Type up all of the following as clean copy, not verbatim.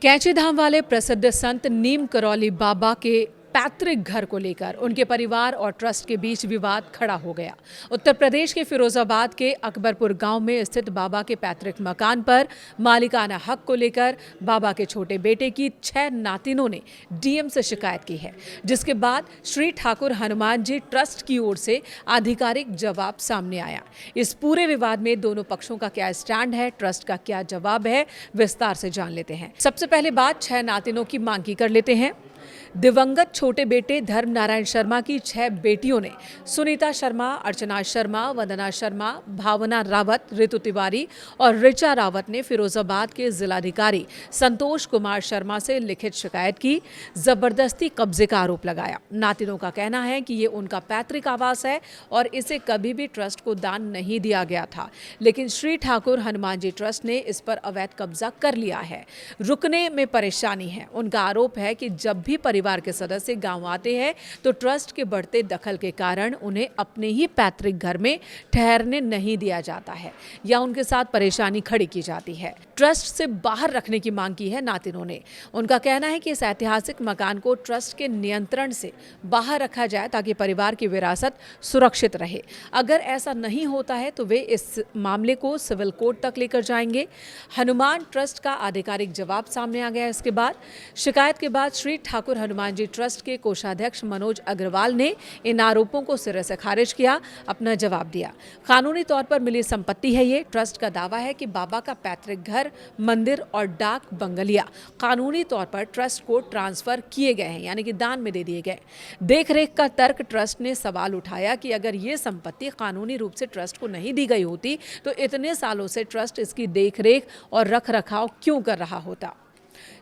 कैंची धाम वाले प्रसिद्ध संत नीम करौली बाबा के पैतृक घर को लेकर उनके परिवार और ट्रस्ट के बीच विवाद खड़ा हो गया। उत्तर प्रदेश के फिरोजाबाद के अकबरपुर गांव में स्थित बाबा के पैतृक मकान पर मालिकाना हक को लेकर बाबा के छोटे बेटे की 6 नातिनों ने डीएम से शिकायत की है, जिसके बाद श्री ठाकुर हनुमान जी ट्रस्ट की ओर से आधिकारिक जवाब सामने आया। इस पूरे विवाद में दोनों पक्षों का क्या स्टैंड है, ट्रस्ट का क्या जवाब है, विस्तार से जान लेते हैं। सबसे पहले बात 6 नातिनों की मांग की कर लेते हैं। दिवंगत छोटे बेटे धर्म नारायण शर्मा की 6 बेटियों ने सुनीता शर्मा, अर्चना शर्मा, वंदना शर्मा, भावना रावत, ऋतु तिवारी और ऋचा रावत ने फिरोजाबाद के जिलाधिकारी संतोष कुमार शर्मा से लिखित शिकायत की, जबरदस्ती कब्जे का आरोप लगाया। नातिनों का कहना है कि ये उनका पैतृक आवास है और इसे कभी भी ट्रस्ट को दान नहीं दिया गया था, लेकिन श्री ठाकुर हनुमान जी ट्रस्ट ने इस पर अवैध कब्जा कर लिया है। रुकने में परेशानी है। उनका आरोप है कि जब भी परिवार के सदस्य गांव आते हैं तो ट्रस्ट के बढ़ते दखल के कारण उन्हें अपने ही पैतृक घर में ठहरने नहीं दिया जाता है या उनके साथ परेशानी खड़ी की जाती है। ट्रस्ट से बाहर रखने की मांग की है नातिनों ने। उनका कहना है कि इस ऐतिहासिक मकान को ट्रस्ट के नियंत्रण से बाहर रखा जाए ताकि परिवार की विरासत सुरक्षित रहे। अगर ऐसा नहीं होता है तो वे इस मामले को सिविल कोर्ट तक लेकर जाएंगे। हनुमान ट्रस्ट का आधिकारिक जवाब सामने आ गया। इसके बाद शिकायत के बाद श्री ठाकुर हनुमान जी ट्रस्ट के कोषाध्यक्ष मनोज अग्रवाल ने इन आरोपों को सिरे से खारिज किया, अपना जवाब दिया। कानूनी तौर पर मिली संपत्ति है ये। ट्रस्ट का दावा है कि बाबा का पैतृक घर, मंदिर और डाक बंगलिया कानूनी तौर पर ट्रस्ट को ट्रांसफर किए गए हैं, यानी कि दान में दे दिए गए। देखरेख का तर्क ट्रस्ट ने सवाल उठाया कि अगर ये संपत्ति कानूनी रूप से ट्रस्ट को नहीं दी गई होती तो इतने सालों से ट्रस्ट इसकी देखरेख और रखरखाव क्यों कर रहा होता।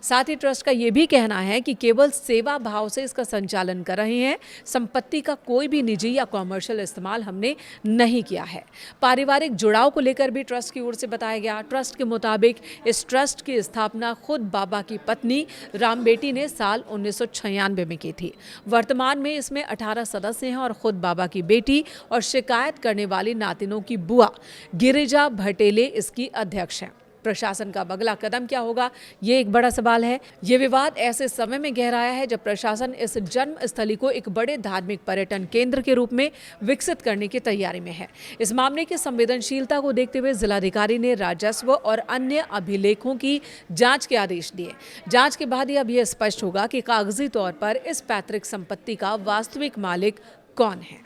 साथ ही ट्रस्ट का यह भी कहना है कि केवल सेवा भाव से इसका संचालन कर रहे हैं। संपत्ति का कोई भी निजी या कॉमर्शियल इस्तेमाल हमने नहीं किया है। पारिवारिक जुड़ाव को लेकर भी ट्रस्ट की ओर से बताया गया। ट्रस्ट के मुताबिक इस ट्रस्ट की स्थापना खुद बाबा की पत्नी राम बेटी ने साल 1996 में की थी। वर्तमान में इसमें 18 सदस्य हैं और खुद बाबा की बेटी और शिकायत करने वाली नातिनों की बुआ गिरिजा भटेले इसकी अध्यक्ष हैं। प्रशासन का अगला कदम क्या होगा, ये एक बड़ा सवाल है। ये विवाद ऐसे समय में गहराया है जब प्रशासन इस जन्म स्थली को एक बड़े धार्मिक पर्यटन केंद्र के रूप में विकसित करने की तैयारी में है। इस मामले की संवेदनशीलता को देखते हुए जिलाधिकारी ने राजस्व और अन्य अभिलेखों की जांच के आदेश दिए। जांच के बाद ही अब यह स्पष्ट होगा कि कागजी तौर पर इस पैतृक संपत्ति का वास्तविक मालिक कौन है।